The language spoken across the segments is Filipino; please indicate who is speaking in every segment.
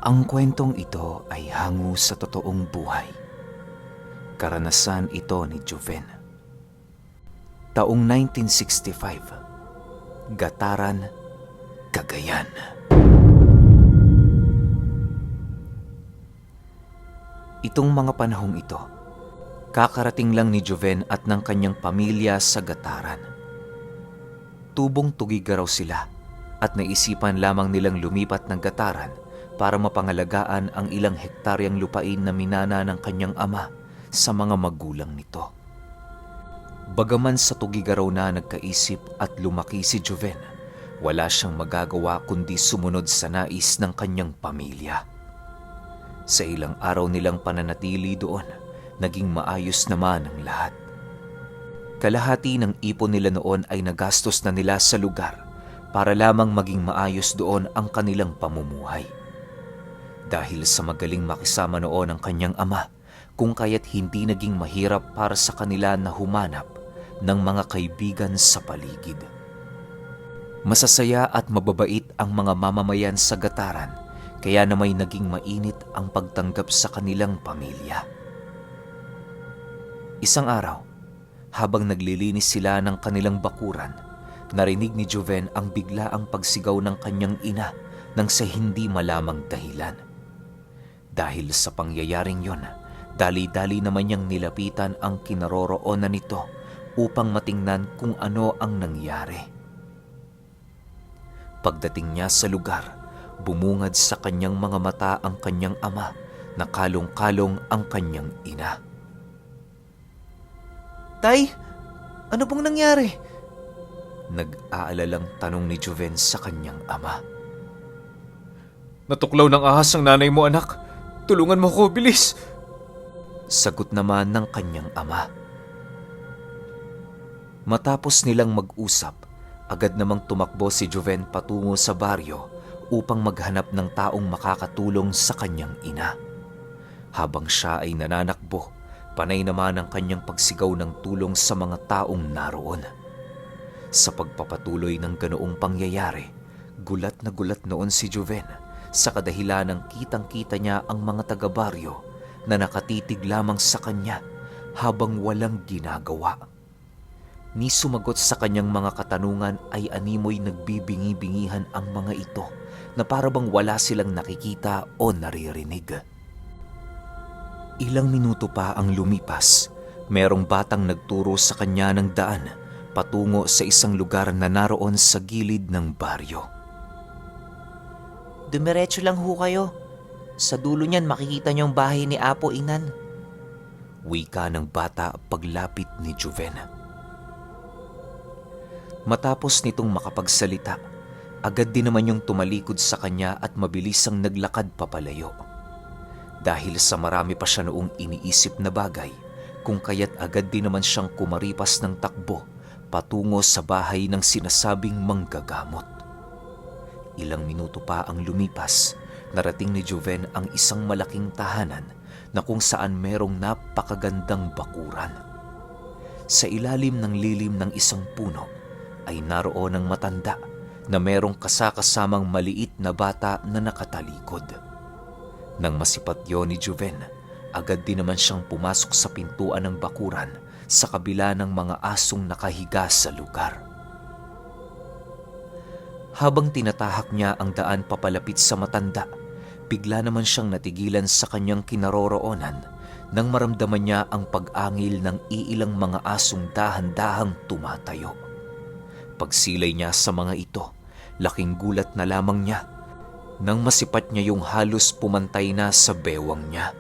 Speaker 1: Ang kwentong ito ay hango sa totoong buhay. Karanasan ito ni Joven. Taong 1965, Gataran, Cagayan. Itong mga panahong ito, kakarating lang ni Joven at ng kanyang pamilya sa Gataran. Tubong tugigaraw sila at naisipan lamang nilang lumipat ng Gataran para mapangalagaan ang ilang hektaryang lupain na minana ng kanyang ama sa mga magulang nito. Bagaman sa tugigaraw na nagkaisip at lumaki si Joven, wala siyang magagawa kundi sumunod sa nais ng kanyang pamilya. Sa ilang araw nilang pananatili doon, naging maayos naman ang lahat. Kalahati ng ipon nila noon ay nagastos na nila sa lugar para lamang maging maayos doon ang kanilang pamumuhay. Dahil sa magaling makisama noon ang kanyang ama, kung kaya't hindi naging mahirap para sa kanila na humanap ng mga kaibigan sa paligid. Masasaya at mababait ang mga mamamayan sa Gataran, kaya na may naging mainit ang pagtanggap sa kanilang pamilya. Isang araw, habang naglilinis sila ng kanilang bakuran, narinig ni Joven ang biglaang pagsigaw ng kanyang ina nang sa hindi malamang dahilan. Dahil sa pangyayaring yon, dali-dali naman niyang nilapitan ang kinaroroonan nito upang matingnan kung ano ang nangyari. Pagdating niya sa lugar, bumungad sa kanyang mga mata ang kanyang ama na kalong-kalong ang kanyang ina. "Tay, ano pong nangyari?" Nag-aalalang tanong ni Joven sa kanyang ama.
Speaker 2: "Natuklaw ng ahas ang nanay mo, anak. Tulungan mo ko, bilis!"
Speaker 1: Sagot naman ng kanyang ama. Matapos nilang mag-usap, agad namang tumakbo si Joven patungo sa baryo upang maghanap ng taong makakatulong sa kanyang ina. Habang siya ay nananakbo, panay naman ang kanyang pagsigaw ng tulong sa mga taong naroon. Sa pagpapatuloy ng ganoong pangyayari, gulat na gulat noon si Joven sa kadahilan ng kitang-kita niya ang mga taga-baryo na nakatitig lamang sa kanya habang walang ginagawa. Ni sumagot sa kanyang mga katanungan ay animoy nagbibingi-bingihan ang mga ito na parabang wala silang nakikita o naririnig. Ilang minuto pa ang lumipas, merong batang nagturo sa kanya ng daan patungo sa isang lugar na naroon sa gilid ng baryo.
Speaker 3: "Dumiretso lang ho kayo. Sa dulo niyan makikita niyo ang bahay ni Apo Inan."
Speaker 1: Wika ng bata paglapit ni Joven. Matapos nitong makapagsalita, agad din naman yung tumalikod sa kanya at mabilisang naglakad papalayo. Dahil sa marami pa siya noong iniisip na bagay, kung kaya't agad din naman siyang kumaripas ng takbo patungo sa bahay ng sinasabing manggagamot. Ilang minuto pa ang lumipas, narating ni Joven ang isang malaking tahanan na kung saan merong napakagandang bakuran. Sa ilalim ng lilim ng isang puno ay naroon ang matanda na merong kasakasamang maliit na bata na nakatalikod. Nang masipat yon ni Joven, agad din naman siyang pumasok sa pintuan ng bakuran sa kabila ng mga asong nakahiga sa lugar. Habang tinatahak niya ang daan papalapit sa matanda, bigla naman siyang natigilan sa kanyang kinaroroonan nang maramdaman niya ang pag-angil ng iilang mga asong dahan-dahang tumatayo. Pagsilay niya sa mga ito, laking gulat na lamang niya nang masipat niya yung halos pumantay na sa bewang niya.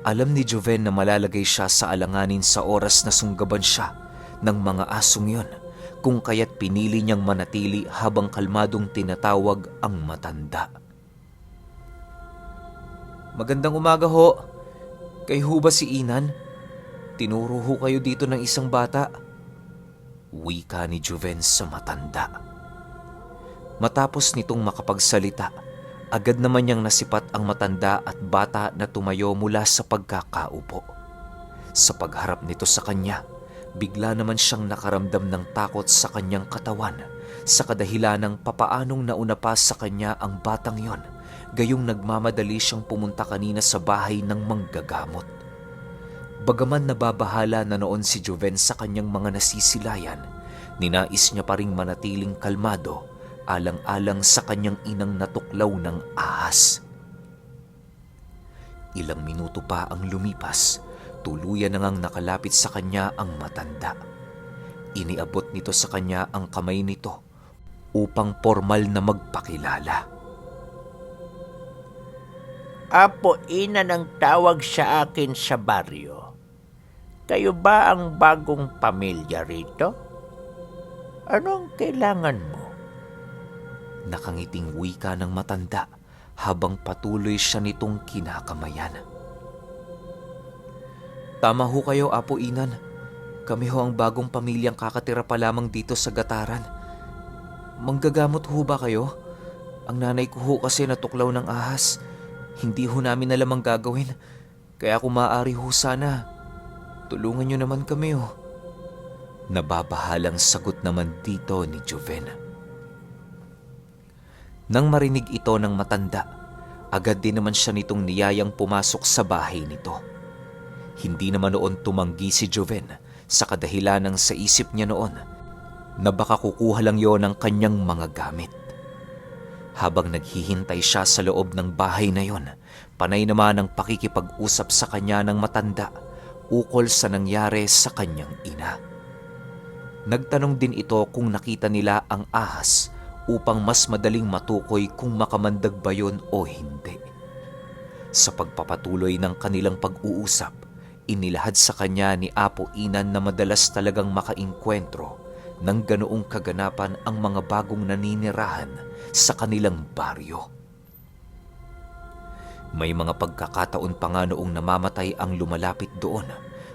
Speaker 1: Alam ni Joven na malalagay siya sa alanganin sa oras na sunggaban siya ng mga asong yon, kung kaya't pinili niyang manatili habang kalmadong tinatawag ang matanda.
Speaker 2: "Magandang umaga ho. Kayo ho ba si Inan? Tinuro ho kayo dito ng isang bata."
Speaker 1: Wika ni Joven sa matanda. Matapos nitong makapagsalita, agad naman niyang nasipat ang matanda at bata na tumayo mula sa pagkakaupo. Sa pagharap nito sa kanya, bigla naman siyang nakaramdam ng takot sa kanyang katawan sa kadahilan ng papaanong nauna pa sa kanya ang batang yon, gayong nagmamadali siyang pumunta kanina sa bahay ng manggagamot. Bagaman nababahala na noon si Joven sa kanyang mga nasisilayan, ninais niya pa ring manatiling kalmado alang-alang sa kanyang inang natuklaw ng ahas. Ilang minuto pa ang lumipas, tuluyan na ngang nakalapit sa kanya ang matanda. Iniabot nito sa kanya ang kamay nito upang formal na magpakilala.
Speaker 4: Apo Inan ang tawag sa akin sa baryo. Kayo ba ang bagong pamilya rito? Anong kailangan mo?
Speaker 1: Nakangiting wika ng matanda habang patuloy siya nitong kinakamayan.
Speaker 2: Tama ho kayo, Apo Inan. Kami ho ang bagong pamilyang kakatira pa lamang dito sa Gataran. Manggagamot ho ba kayo? Ang nanay ko ho kasi natuklaw ng ahas. Hindi ho namin alam ang gagawin. Kaya kung maaari ho sana, tulungan niyo naman kami ho.
Speaker 1: Nababahalang sagot naman dito ni Joven. Nang marinig ito ng matanda, agad din naman siya nitong niyayang pumasok sa bahay nito. Hindi naman noon tumanggi si Joven sa kadahilan ng sa isip niya noon na baka kukuha lang yon ng kanyang mga gamit. Habang naghihintay siya sa loob ng bahay na yon, panay naman ang pakikipag-usap sa kanya ng matanda ukol sa nangyari sa kanyang ina. Nagtanong din ito kung nakita nila ang ahas upang mas madaling matukoy kung makamandag ba yon o hindi. Sa pagpapatuloy ng kanilang pag-uusap, inilahad sa kanya ni Apo Inan na madalas talagang makainkwentro ng ganoong kaganapan ang mga bagong naninirahan sa kanilang baryo. May mga pagkakataon pa nga noong namamatay ang lumalapit doon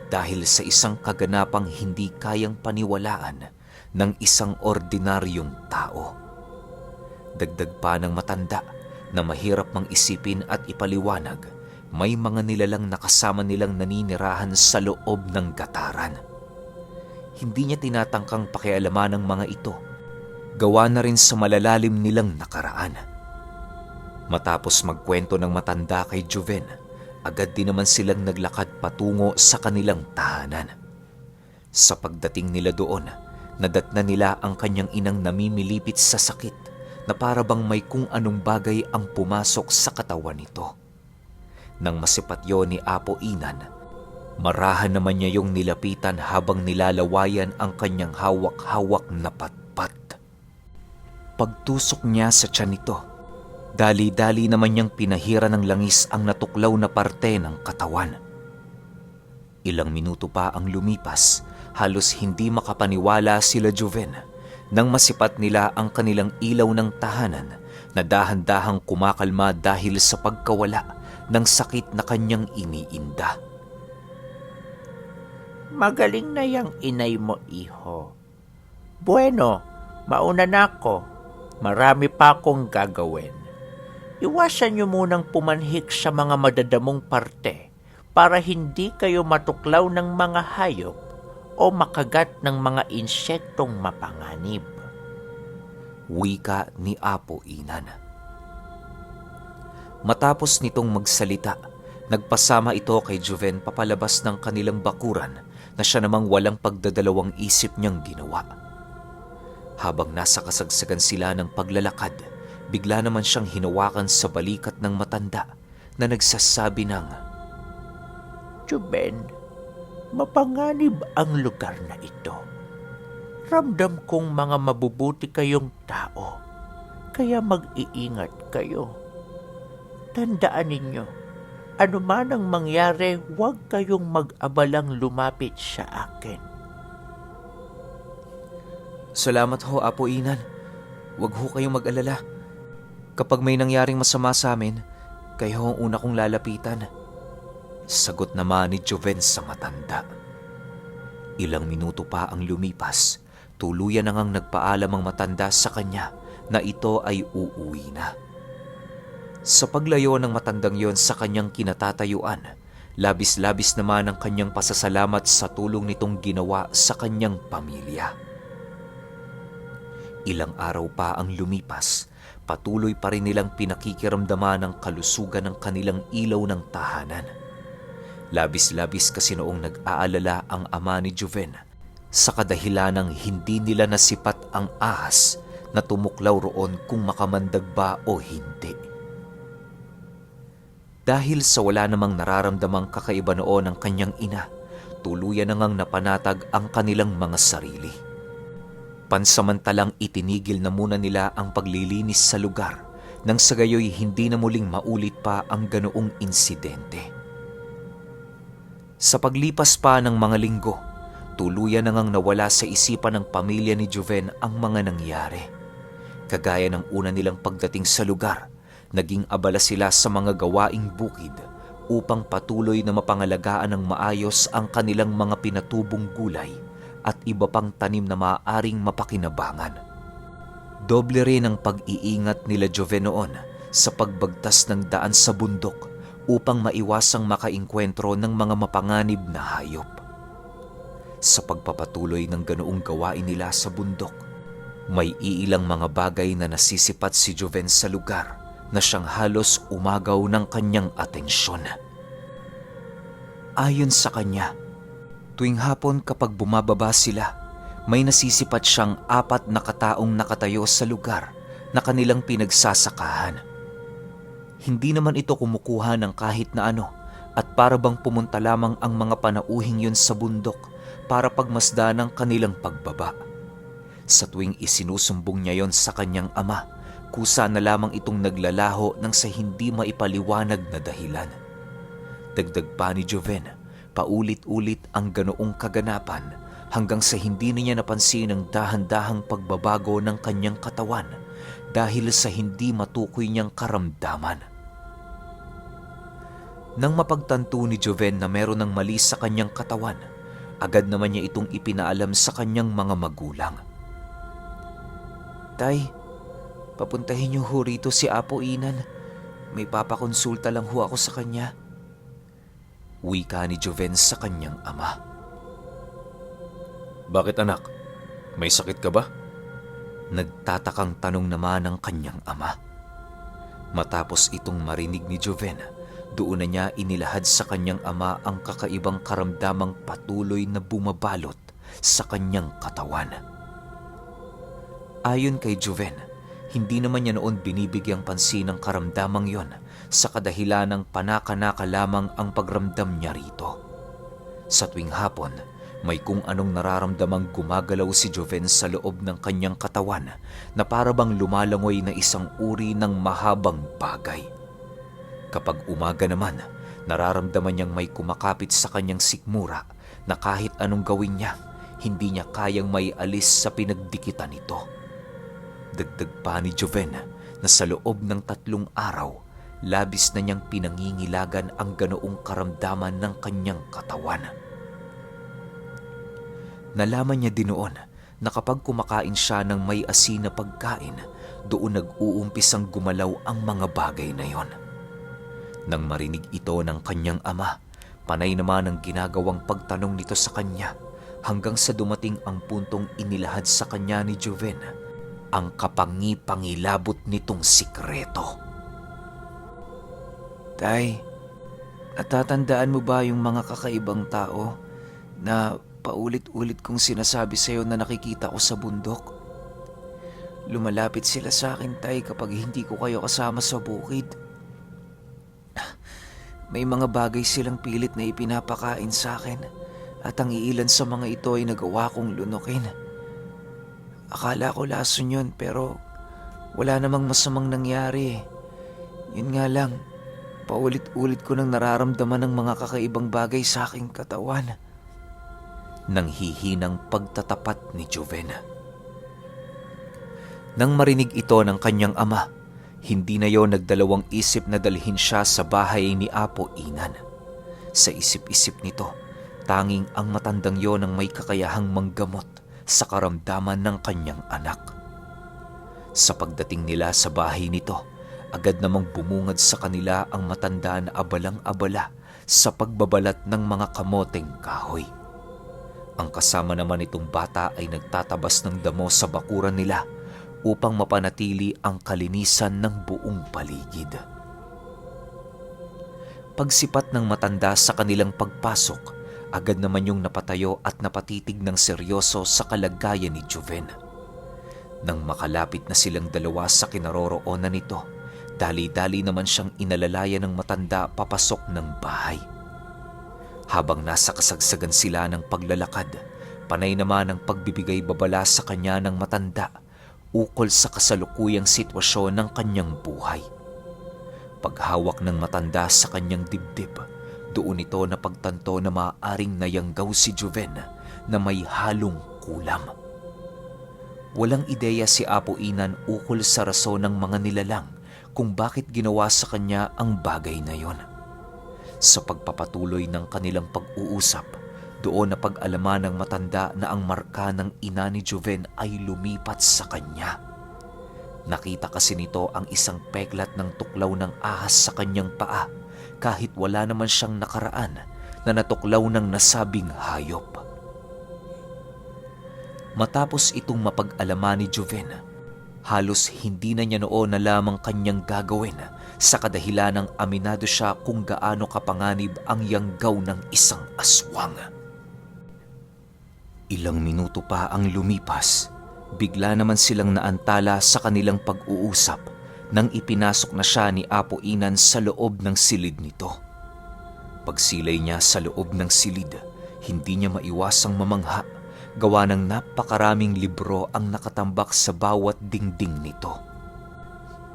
Speaker 1: dahil sa isang kaganapang hindi kayang paniwalaan ng isang ordinaryong tao. Dagdag pa ng matanda na mahirap mang isipin at ipaliwanag, may mga nilalang nakasama nilang naninirahan sa loob ng Gataran. Hindi niya tinatangkang pakialaman ng mga ito, gawa na rin sa malalalim nilang nakaraan. Matapos magkwento ng matanda kay Joven, agad din naman silang naglakad patungo sa kanilang tahanan. Sa pagdating nila doon, nadatna nila ang kanyang inang namimilipit sa sakit na para bang may kung anong bagay ang pumasok sa katawan nito. Nang masipat yon ni Apo Inan, marahan naman niya yung nilapitan habang nilalawayan ang kanyang hawak-hawak na patpat. Pagtusok niya sa tiyan nito, dali-dali naman niyang pinahira ng langis ang natuklaw na parte ng katawan. Ilang minuto pa ang lumipas, halos hindi makapaniwala sila Joven nang masipat nila ang kanilang ilaw ng tahanan na dahan-dahang kumakalma dahil sa pagkawala ng sakit na kanyang iniinda.
Speaker 4: Magaling na yang inay mo, iho. Bueno, mauna na ako. Marami pa akong gagawin. Iwasan niyo munang pumanhik sa mga madadamong parte para hindi kayo matuklaw ng mga hayop o makagat ng mga insektong mapanganib.
Speaker 1: Wika ni Apo Inan. Matapos nitong magsalita, nagpasama ito kay Joven papalabas ng kanilang bakuran na siya namang walang pagdadalawang isip niyang ginawa. Habang nasa kasagsagan sila ng paglalakad, bigla naman siyang hinawakan sa balikat ng matanda na nagsasabi ng,
Speaker 4: Joven, mapanganib ang lugar na ito. Ramdam kong mga mabubuti kayong tao, kaya mag-iingat kayo. Tandaan ninyo, anuman ang mangyari, huwag kayong mag-abalang lumapit sa akin.
Speaker 2: Salamat ho, Apo Inan. Huwag ho kayong mag-alala. Kapag may nangyaring masama sa amin, kayo ang una kong lalapitan.
Speaker 1: Sagot naman ni Joven sa matanda. Ilang minuto pa ang lumipas, tuluyan na ngang nagpaalam ang matanda sa kanya na ito ay uuwi na. Sa paglayo ng matandang yon sa kanyang kinatatayuan, labis-labis naman ang kanyang pasasalamat sa tulong nitong ginawa sa kanyang pamilya. Ilang araw pa ang lumipas, patuloy pa rin nilang pinakikiramdaman ang kalusugan ng kanilang ilaw ng tahanan. Labis-labis kasi noong nag-aalala ang ama ni Joven sa kadahilanang hindi nila nasipat ang ahas na tumuklaw roon kung makamandag ba o hindi. Dahil sa wala namang nararamdamang kakaiba noon ang kanyang ina, tuluyan na ngang napanatag ang kanilang mga sarili. Pansamantalang itinigil na muna nila ang paglilinis sa lugar nang sa gayoy hindi na muling maulit pa ang ganoong insidente. Sa paglipas pa ng mga linggo, tuluyan na ngang nawala sa isipan ng pamilya ni Joven ang mga nangyari. Kagaya ng una nilang pagdating sa lugar, naging abala sila sa mga gawaing bukid upang patuloy na mapangalagaan ng maayos ang kanilang mga pinatubong gulay at iba pang tanim na maaaring mapakinabangan. Doble rin ang pag-iingat nila Joven noon sa pagbagtas ng daan sa bundok upang maiwasang makainkwentro ng mga mapanganib na hayop. Sa pagpapatuloy ng ganoong gawain nila sa bundok, may iilang mga bagay na nasisipat si Joven sa lugar na siyang halos umagaw ng kanyang atensyon. Ayon sa kanya, tuwing hapon kapag bumababa sila, may nasisipat siyang 4 na kataong nakatayo sa lugar na kanilang pinagsasakahan. Hindi naman ito kumukuha ng kahit na ano at para bang pumunta lamang ang mga panauhing yun sa bundok para pagmasdan ng kanilang pagbaba. Sa tuwing isinusumbong niya yon sa kanyang ama, kusa na lamang itong naglalaho ng sa hindi maipaliwanag na dahilan. Dagdag pa ni Joven, paulit-ulit ang ganoong kaganapan hanggang sa hindi niya napansin ang dahan-dahang pagbabago ng kanyang katawan dahil sa hindi matukoy niyang karamdaman. Nang mapagtanto ni Joven na meron ng mali sa kanyang katawan, agad naman niya itong ipinaalam sa kanyang mga magulang. Tay, papuntahin niyo ho rito si Apo Inan. May papakonsulta lang ho ako sa kanya. Wika ni Joven sa kanyang ama.
Speaker 2: Bakit anak? May sakit ka ba?
Speaker 1: Nagtatakang tanong naman ng kanyang ama. Matapos itong marinig ni Joven, doon na niya inilahad sa kanyang ama ang kakaibang karamdamang patuloy na bumabalot sa kanyang katawan. Ayon kay Joven, hindi naman niya noon binibigyang pansin ang karamdamang yon sa kadahilanang panaka-naka lamang ang pagramdam niya rito. Sa tuwing hapon, may kung anong nararamdamang gumagalaw si Joven sa loob ng kanyang katawan na parabang lumalangoy na isang uri ng mahabang bagay. Kapag umaga naman, nararamdaman niyang may kumakapit sa kanyang sikmura na kahit anong gawin niya, hindi niya kayang may alis sa pinagdikitan nito. Dagdag pa ni Joven na sa loob ng 3 araw, labis na niyang pinangingilagan ang ganoong karamdaman ng kanyang katawan. Nalaman niya din noon na kapag kumakain siya ng may asin na pagkain, doon nag-uumpisang gumalaw ang mga bagay na yon. Nang marinig ito ng kanyang ama, panay naman ang ginagawang pagtanong nito sa kanya hanggang sa dumating ang puntong inilahad sa kanya ni Joven ang kapangi-pangilabot nitong sikreto. Tay, natatandaan mo ba yung mga kakaibang tao na paulit-ulit kong sinasabi sa'yo na nakikita ko sa bundok? Lumalapit sila sa akin, tay, kapag hindi ko kayo kasama sa bukid. May mga bagay silang pilit na ipinapakain sa akin at ang iilan sa mga ito ay nagawa kong lunukin. Akala ko lason yun pero wala namang masamang nangyari. Yun nga lang, paulit-ulit ko nang nararamdaman ng mga kakaibang bagay sa aking katawan. Nang hihinang pagtatapat ni Joven. Nang marinig ito ng kanyang ama, hindi na yon nagdalawang isip na dalhin siya sa bahay ni Apo Inan. Sa isip-isip nito, tanging ang matandang yon ang may kakayahang manggamot sa karamdaman ng kanyang anak. Sa pagdating nila sa bahay nito, agad namang bumungad sa kanila ang matanda na abalang-abala sa pagbabalat ng mga kamoteng kahoy. Ang kasama naman itong bata ay nagtatabas ng damo sa bakuran nila upang mapanatili ang kalinisan ng buong paligid. Pagsipat ng matanda sa kanilang pagpasok, agad naman yung napatayo at napatitig ng seryoso sa kalagayan ni Joven. Nang makalapit na silang dalawa sa kinaroroonan nito, dali-dali naman siyang inalalayan ng matanda papasok ng bahay. Habang nasa kasagsagan sila ng paglalakad, panay naman ang pagbibigay babala sa kanya ng matanda ukol sa kasalukuyang sitwasyon ng kanyang buhay. Paghawak ng matanda sa kanyang dibdib, doon ito napagtanto na maaaring nayanggaw si Joven na may halong kulam. Walang ideya si Apo Inan ukol sa rason ng mga nilalang kung bakit ginawa sa kanya ang bagay na yon. Sa pagpapatuloy ng kanilang pag-uusap, doon na pag-alaman ng matanda na ang marka ng ina ni Joven ay lumipat sa kanya. Nakita kasi nito ang isang peklat ng tuklaw ng ahas sa kanyang paa kahit wala naman siyang nakaraan na natuklaw ng nasabing hayop. Matapos itong mapag-alaman ni Joven, halos hindi na niya noon na lamang kanyang gagawin sa kadahilan ng aminado siya kung gaano kapanganib ang yanggaw ng isang aswang. Ilang minuto pa ang lumipas, bigla naman silang naantala sa kanilang pag-uusap nang ipinasok na siya ni Apo Inan sa loob ng silid nito. Pagsilay niya sa loob ng silid, hindi niya maiwasang mamangha, gawa ng napakaraming libro ang nakatambak sa bawat dingding nito.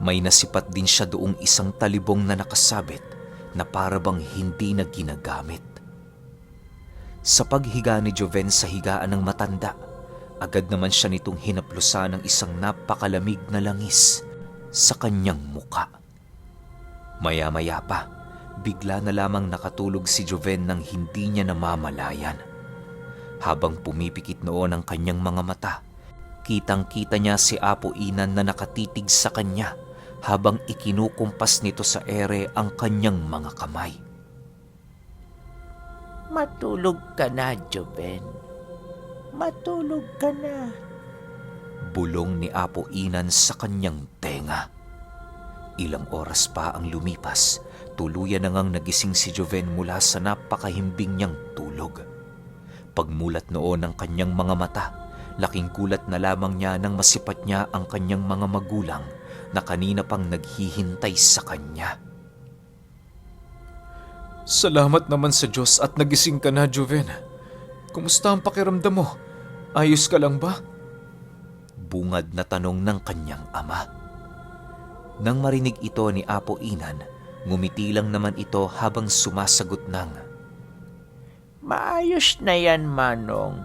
Speaker 1: May nasipat din siya doong isang talibong na nakasabit na parabang hindi na ginagamit. Sa paghiga ni Joven sa higaan ng matanda, agad naman siya nitong hinaplusan ng isang napakalamig na langis sa kanyang muka. Maya-maya pa, bigla na lamang nakatulog si Joven nang hindi niya namamalayan. Habang pumipikit noon ang kanyang mga mata, kitang-kita niya si Apo Inan na nakatitig sa kanya habang ikinukumpas nito sa ere ang kanyang mga kamay.
Speaker 4: Matulog ka na, Joven. Matulog ka na.
Speaker 1: Bulong ni Apo Inan sa kanyang tenga. Ilang oras pa ang lumipas, tuluyan na ngang nagising si Joven mula sa napakahimbing niyang tulog. Pagmulat noon ng kanyang mga mata, laking gulat na lamang niya nang masipat niya ang kanyang mga magulang na kanina pang naghihintay sa kanya.
Speaker 2: Salamat naman sa Diyos at nagising ka na, Joven. Kumusta ang pakiramdam mo? Ayos ka lang ba?
Speaker 1: Bungad na tanong ng kanyang ama. Nang marinig ito ni Apo Inan, ngumiti lang naman ito habang sumasagot ng,
Speaker 4: Maayos na yan, Manong.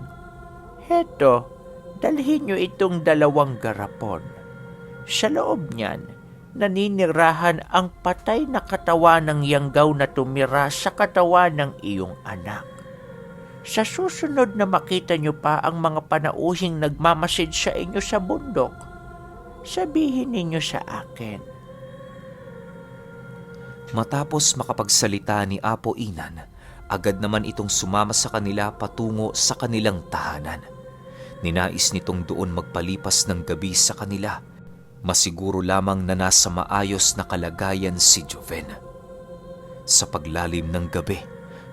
Speaker 4: Heto, dalhin niyo itong 2 garapon. Sa loob niyan, naninirahan ang patay na katawan ng yanggaw na tumira sa katawan ng iyong anak. Sa susunod na makita niyo pa ang mga panauhing nagmamasid sa inyo sa bundok, sabihin ninyo sa akin.
Speaker 1: Matapos makapagsalita ni Apo Inan, agad naman itong sumama sa kanila patungo sa kanilang tahanan. Ninais nitong doon magpalipas ng gabi sa kanila, masiguro lamang na nasa maayos na kalagayan si Joven. Sa paglalim ng gabi,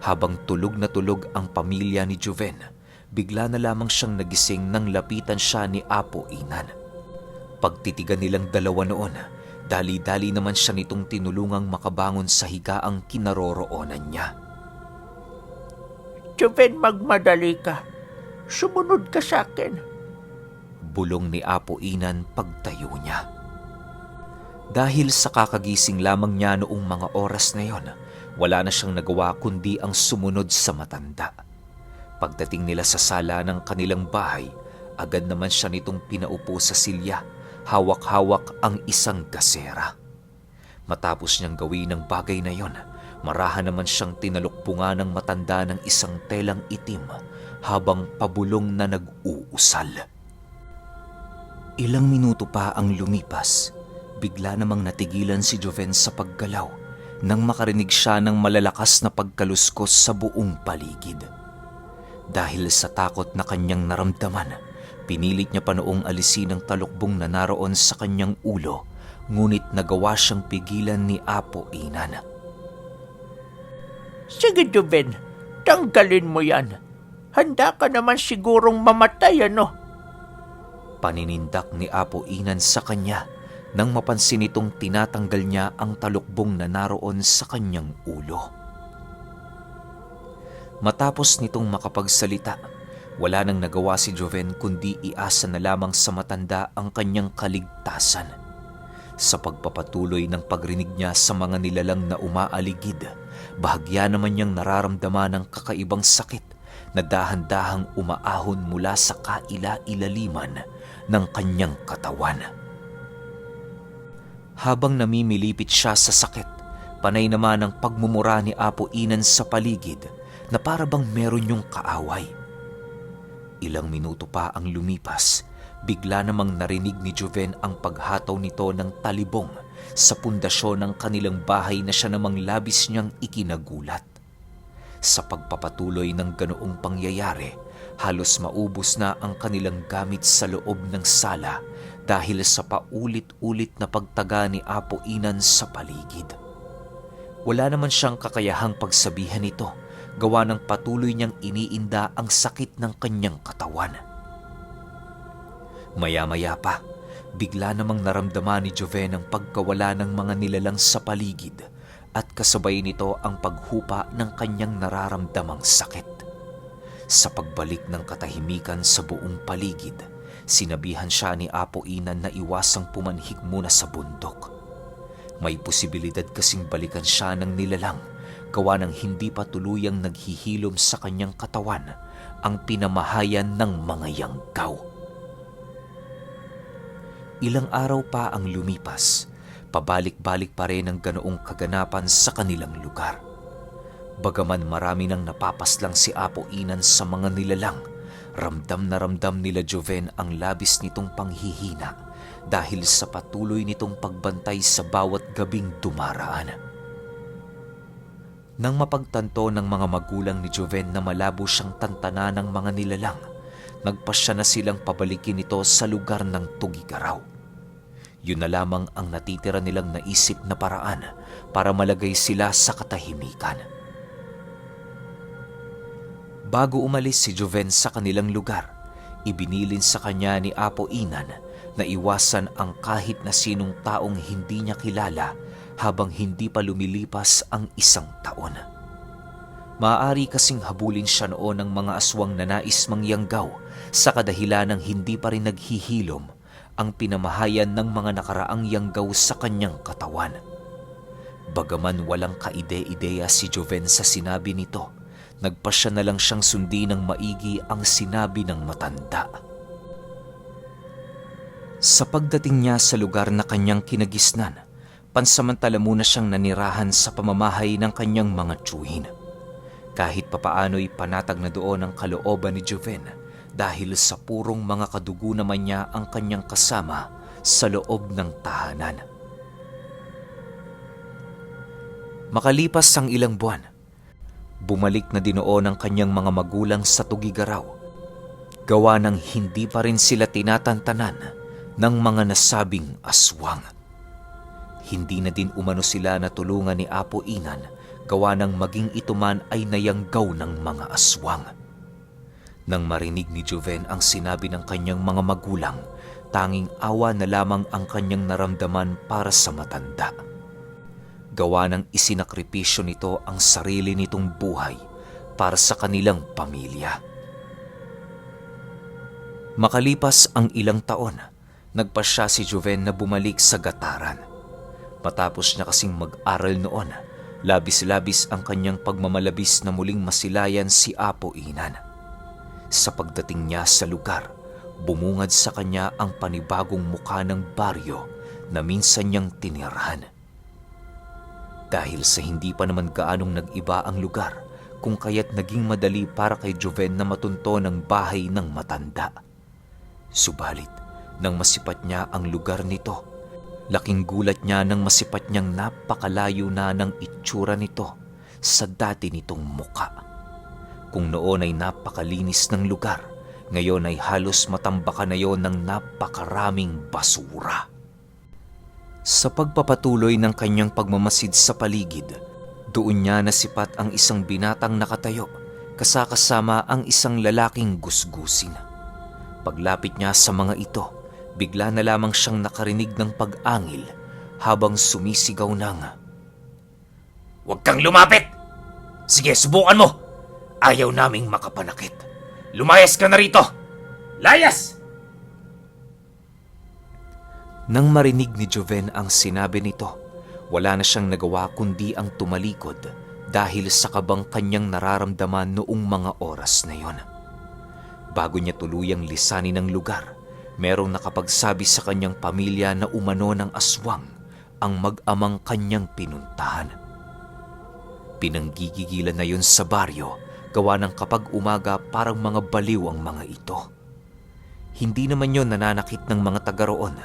Speaker 1: habang tulog na tulog ang pamilya ni Joven, bigla na lamang siyang nagising nang lapitan siya ni Apo Inan. Pagtitigan nilang dalawa noon, dali-dali naman siya nitong tinulungang makabangon sa higaang kinaroroonan niya.
Speaker 4: Joven, magmadali ka. Sumunod ka sa akin.
Speaker 1: Bulong ni Apo Inan pagtayo niya. Dahil sa kakagising lamang niya noong mga oras na yon, wala na siyang nagawa kundi ang sumunod sa matanda. Pagdating nila sa sala ng kanilang bahay, agad naman siya nitong pinaupo sa silya, hawak-hawak ang isang gasera. Matapos niyang gawin ang bagay na yon, marahan naman siyang tinalukpungan ng matanda ng isang telang itim habang pabulong na nag-uusal. Ilang minuto pa ang lumipas, bigla namang natigilan si Joven sa paggalaw nang makarinig siya ng malalakas na pagkaluskos sa buong paligid. Dahil sa takot na kanyang naramdaman, Pinilit niya pa noong alisin ang talukbong na naroon sa kanyang ulo, ngunit nagawa siyang pigilan ni Apo Inan.
Speaker 4: Sige, Joven, tanggalin mo yan. Handa ka naman sigurong mamatay, ano?
Speaker 1: Paninindak ni Apo Inan sa kanya nang mapansin nitong tinatanggal niya ang talukbong na naroon sa kanyang ulo. Matapos nitong makapagsalita, wala nang nagawa si Joven kundi iasa na lamang sa matanda ang kanyang kaligtasan. Sa pagpapatuloy ng pagrinig niya sa mga nilalang na umaaligid, bahagya naman niyang nararamdaman ng kakaibang sakit na dahan-dahang umaahon mula sa kaila-ilaliman ng kanyang katawan. Habang namimilipit siya sa sakit, panay naman ang pagmumura ni Apo Inan sa paligid na para bang meron yung kaaway. Ilang minuto pa ang lumipas, bigla namang narinig ni Joven ang paghataw nito ng talibong sa pundasyon ng kanilang bahay na siya namang labis niyang ikinagulat. Sa pagpapatuloy ng ganoong pangyayari, halos maubos na ang kanilang gamit sa loob ng sala dahil sa paulit-ulit na pagtaga ni Apo Inan sa paligid. Wala naman siyang kakayahang pagsabihan ito, gawa ng patuloy niyang iniinda ang sakit ng kanyang katawan. Maya-maya pa, bigla namang naramdaman ni Joven ang pagkawala ng mga nilalang sa paligid at kasabay nito ang paghupa ng kanyang nararamdamang sakit. Sa pagbalik ng katahimikan sa buong paligid, sinabihan siya ni Apo Inan na iwasang pumanhik muna sa bundok. May posibilidad kasing balikan siya ng nilalang, gawa ng hindi pa tuluyang naghihilom sa kanyang katawan ang pinamahayan ng mga yanggaw. Ilang araw pa ang lumipas, pabalik-balik pa rin ang ganoong kaganapan sa kanilang lugar. Bagaman marami nang napapaslang si Apo Inan sa mga nilalang, ramdam na ramdam nila Joven ang labis nitong panghihina dahil sa patuloy nitong pagbantay sa bawat gabing dumaraan. Nang mapagtanto ng mga magulang ni Joven na malabo siyang tantanan ng mga nilalang, nagpasya na silang pabalikin ito sa lugar ng Tugigaraw. Yun na lamang ang natitira nilang naisip na paraan para malagay sila sa katahimikan. Bago umalis si Joven sa kanilang lugar, ibinilin sa kanya ni Apo Inan na iwasan ang kahit na sinong taong hindi niya kilala habang hindi pa lumilipas ang 1 taon. Maaari kasing habulin siya noon ng mga aswang na nais mangyanggaw sa kadahilan ng hindi pa rin naghihilom ang pinamahayan ng mga nakaraang yanggaw sa kanyang katawan. Bagaman walang kaide-ideya si Joven sa sinabi nito, nagpasya na lang siyang sundin ng maigi ang sinabi ng matanda. Sa pagdating niya sa lugar na kanyang kinagisnan, pansamantala muna siyang nanirahan sa pamamahay ng kanyang mga tiyuhin. Kahit papaano'y panatag na doon ang kalooban ni Joven dahil sa purong mga kadugo naman niya ang kanyang kasama sa loob ng tahanan. Makalipas ang ilang buwan, bumalik na dinoon ang kanyang mga magulang sa Tugigaraw, gawa ng hindi pa rin sila tinatantanan ng mga nasabing aswang. Hindi na din umano sila natulungan ni Apo Inan, gawa ng maging ito man ay nayanggaw ng mga aswang. Nang marinig ni Joven ang sinabi ng kanyang mga magulang, tanging awa na lamang ang kanyang naramdaman para sa matanda. Gawa ng isinakripisyo nito ang sarili nitong buhay para sa kanilang pamilya. Makalipas ang ilang taon, nagpasya si Joven na bumalik sa Gataran. Matapos niya kasing mag-aral noon, labis-labis ang kanyang pagmamalabis na muling masilayan si Apo Inan. Sa pagdating niya sa lugar, bumungad sa kanya ang panibagong mukha ng baryo na minsan niyang tinirahan. Dahil sa hindi pa naman gaanong nag-iba ang lugar, kung kaya't naging madali para kay Joven na matunto ng bahay ng matanda. Subalit, nang masipat niya ang lugar nito, laking gulat niya nang masipat niyang napakalayo na ng itsura nito sa dati nitong muka. Kung noon ay napakalinis ng lugar, Ngayon ay halos matambakan na yon ng napakaraming basura. Sa pagpapatuloy ng kanyang pagmamasid sa paligid, doon niya nasipat ang isang binatang nakatayo, kasama ang isang lalaking gusgusin. Paglapit niya sa mga ito, bigla na lamang siyang nakarinig ng pag-angil habang sumisigaw ng, "Huwag kang lumapit! Sige, subukan mo! Ayaw naming makapanakit. Lumayas ka na rito! Layas!" Nang marinig ni Joven ang sinabi nito, wala na siyang nagawa kundi ang tumalikod dahil sa kabang kanyang nararamdaman noong mga oras na yon. Bago niya tuluyang lisanin ang lugar, merong nakapagsabi sa kanyang pamilya na umano ng aswang ang mag-amang kanyang pinuntahan. Pinanggigigilan na yun sa baryo, gawa ng kapag umaga parang mga baliw ang mga ito. Hindi naman yon nananakit ng mga taga roon,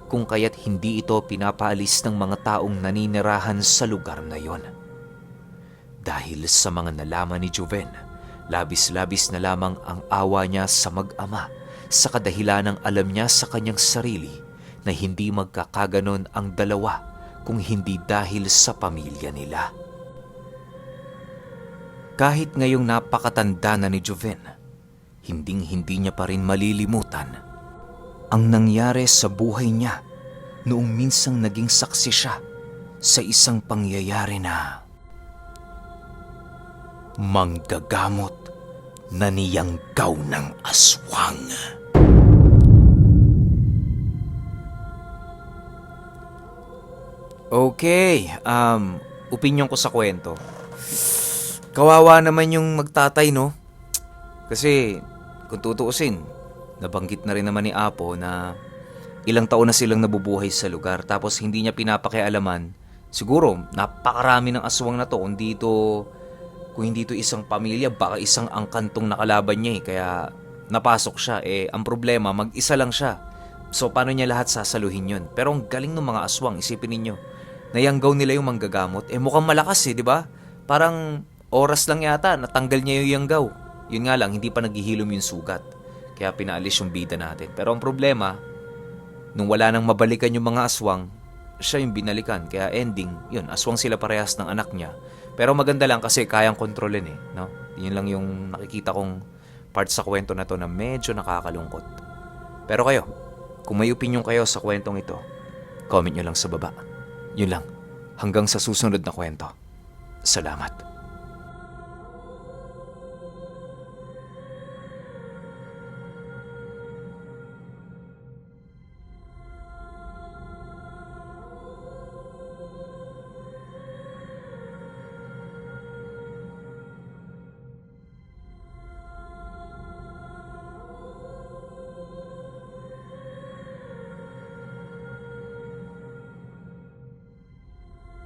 Speaker 1: kung kaya't hindi ito pinapaalis ng mga taong naninirahan sa lugar na yon. Dahil sa mga nalaman ni Joven, labis-labis na lamang ang awa niya sa mag-ama sa kadahilanang alam niya sa kanyang sarili na hindi magkakaganon ang dalawa kung hindi dahil sa pamilya nila. Kahit ngayong napakatanda na ni Joven, hinding-hindi niya pa rin malilimutan ang nangyari sa buhay niya noong minsang naging saksi siya sa isang pangyayari na manggagamot na niyanggaw ng aswang.
Speaker 2: Okay, opinyon ko sa kwento. Kawawa naman yung magtatay, no? Kasi, kung tutuusin, nabanggit na rin naman ni Apo na ilang taon na silang nabubuhay sa lugar tapos hindi niya pinapakialaman. Siguro, napakarami ng aswang na to. Kung hindi to isang pamilya, baka isang angkantong nakalaban niya kaya napasok siya. Ang problema, mag-isa lang siya. So, paano niya lahat sasaluhin yun? Pero ang galing ng mga aswang, isipin ninyo. Nayanggaw nila yung manggagamot. Mukhang malakas di ba? Parang oras lang yata, natanggal niya yung yanggaw. Yun nga lang, hindi pa naghihilom yung sugat. Kaya pinaalis yung bida natin. Pero ang problema, nung wala nang mabalikan yung mga aswang, siya yung binalikan. Kaya ending, yun, aswang sila parehas ng anak niya. Pero maganda lang kasi kayang kontrolin no? Yun lang yung nakikita kong part sa kwento na to na medyo nakakalungkot. Pero kayo, kung may opinion kayo sa kwentong ito, comment nyo lang sa baba. Yun lang. Hanggang sa susunod na kwento. Salamat.